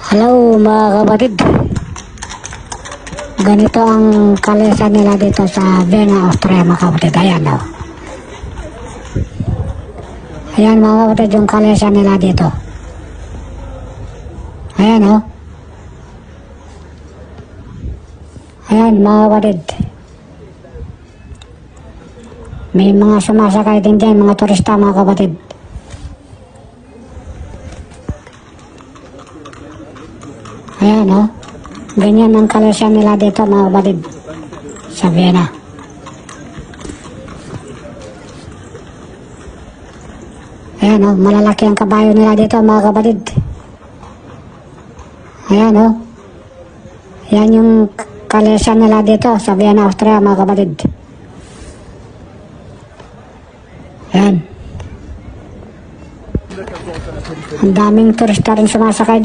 Hello mga kapatid, ganito ang kalesa nila dito sa Vienna, Austria mga kapatid. Ayan o, ayan mga kapatid yung kalesa nila dito. Ayan o, ayan mga kapatid, may mga sumasakay din dyan, mga turista mga kapatid. Ayan o, ganyan ang kalesa nila dito mga kapatid sa Vienna. Ayan o, malalaki ang kabayo nila dito mga kapatid. Ayan o, yan yung kalesa nila dito sa Vienna, Austria mga kapatid. Ayan, ang daming turista rin sumasakay dito.